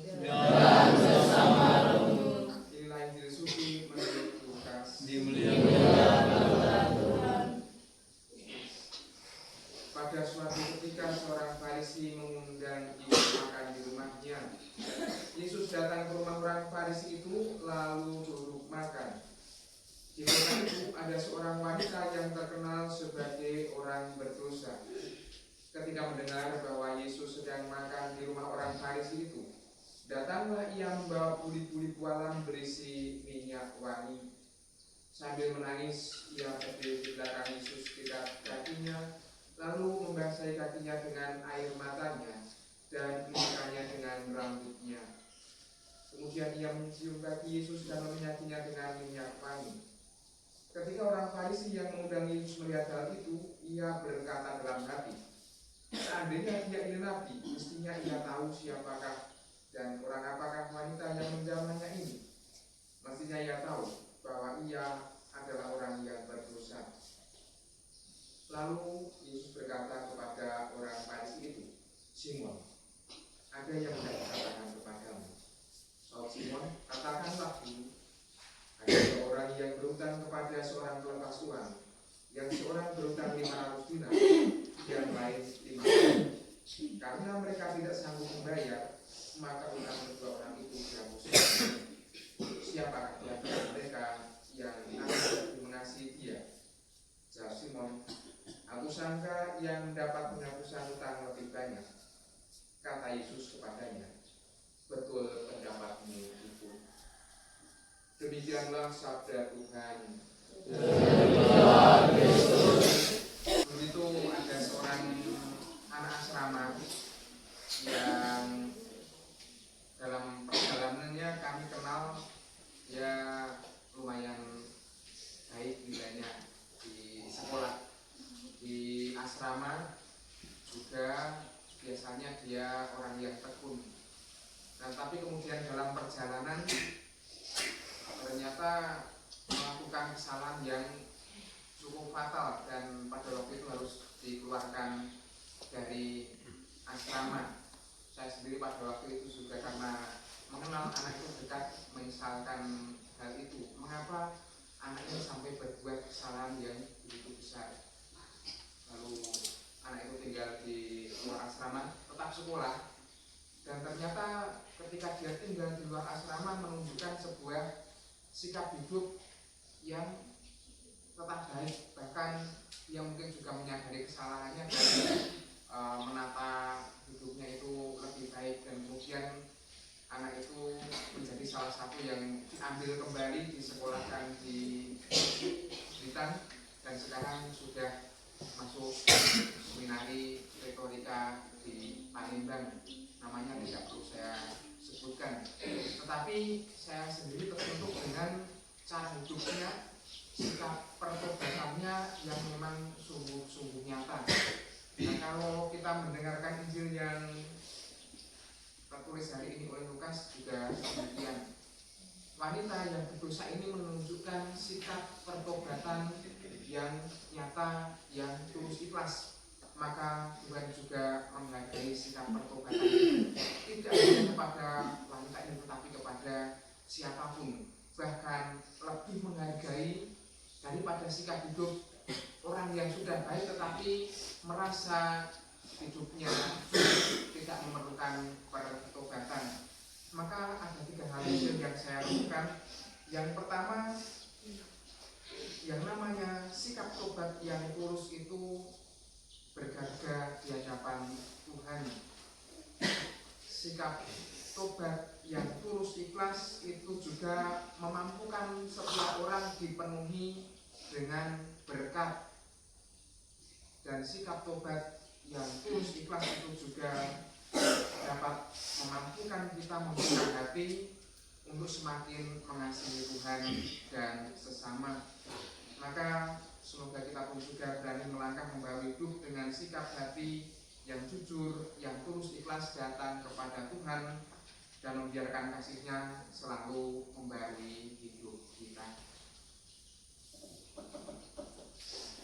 dan bersamamu. Inilah Injil suci menurut Lukas. Dimuliakanlah Tuhan. Pada suatu ketika seorang Farisi mengundang Yesus makan di rumahnya. Yesus datang ke rumah orang Farisi itu lalu duduk makan. Di kota itu ada seorang wanita yang terkenal sebagai orang berdosa. Ketika mendengar bahwa Yesus sedang makan di rumah orang Farisi itu, datanglah ia membawa buli-buli bualam berisi minyak wangi. Sambil menangis, ia berdiri di belakang Yesus di kakinya, lalu membasahi kakinya dengan air matanya dan mukanya dengan rambutnya. Kemudian ia mencium kaki Yesus dan meminyakinya dengan minyak wangi. Ketika orang Farisi yang mengundang Yesus melihat hal itu, ia berkata dalam hati, seandainya dia ini nabi, mestinya ia tahu siapakah dan orang apakah wanita yang menjamahnya ini. Mestinya ia tahu bahwa ia adalah orang yang berdosa. Lalu Yesus berkata kepada orang Farisi itu, Simon, ada yang hendak katakan kepadamu. Saud Simon, katakanlah dulu. Ada dua orang yang berutang kepada seorang pelepas uang, yang seorang berutang 500 dinar, yang lain 500. Karena mereka tidak sanggup membayar, maka utang kedua orang itu dihapuskan. Siapakah di antara mereka yang akan lebih mengasihi dia? Jawab Simon, aku sangka yang dapat menghapuskan utang lebih banyak. Kata Yesus kepadanya, betul pendapatmu itu. Demikianlah sabda Tuhan. Terima Kristus. Begitu ada seorang anak asrama yang dalam perjalanannya kami kenal ya lumayan baik nilainya di sekolah. Di asrama juga biasanya dia orang yang tekun. Nah, tapi kemudian dalam perjalanan ternyata melakukan kesalahan yang cukup fatal dan pada waktu itu harus dikeluarkan dari asrama. Saya sendiri pada waktu itu juga karena mengenal anak itu dekat menyesalkan hal itu. Mengapa anak ini sampai berbuat kesalahan yang begitu besar? Lalu anak itu tinggal di luar asrama, tetap sekolah, dan ternyata ketika dia tinggal di luar asrama menunjukkan sebuah sikap hidup yang tetap baik, bahkan yang mungkin juga menyadari kesalahannya dan menata hidupnya itu lebih baik, dan kemudian anak itu menjadi salah satu yang diambil kembali disekolahkan di Blitar dan sekarang sudah masuk seminari retorika di Palembang. Namanya tidak perlu saya sebutkan, tetapi saya sendiri tersentuh dengan cara hidupnya, sikap pertobatannya yang memang sungguh-sungguh nyata. Nah, kalau kita mendengarkan Injil yang tertulis hari ini oleh Lukas juga demikian. Wanita yang berdosa ini menunjukkan sikap pertobatan yang nyata, yang tulus ikhlas. Maka Tuhan juga menghargai sikap pertobatan ini, tidak hanya kepada wanita ini tetapi kepada siapapun, bahkan lebih menghargai daripada sikap hidup orang yang sudah baik tetapi merasa hidupnya tidak memerlukan pertobatan. Maka ada 3 hal yang saya lakukan. Yang pertama, yang namanya sikap tobat yang tulus itu berharga di hadapan Tuhan. Sikap tobat yang tulus ikhlas itu juga memampukan setiap orang dipenuhi dengan berkat. Dan sikap tobat yang tulus ikhlas itu juga dapat memampukan kita membuka hati untuk semakin mengasihi Tuhan dan sesama. Maka semoga kita pun juga berani melangkah membawa hidup dengan sikap hati yang jujur, yang tulus ikhlas datang kepada Tuhan dan membiarkan kasih-Nya selalu membaharui hidup.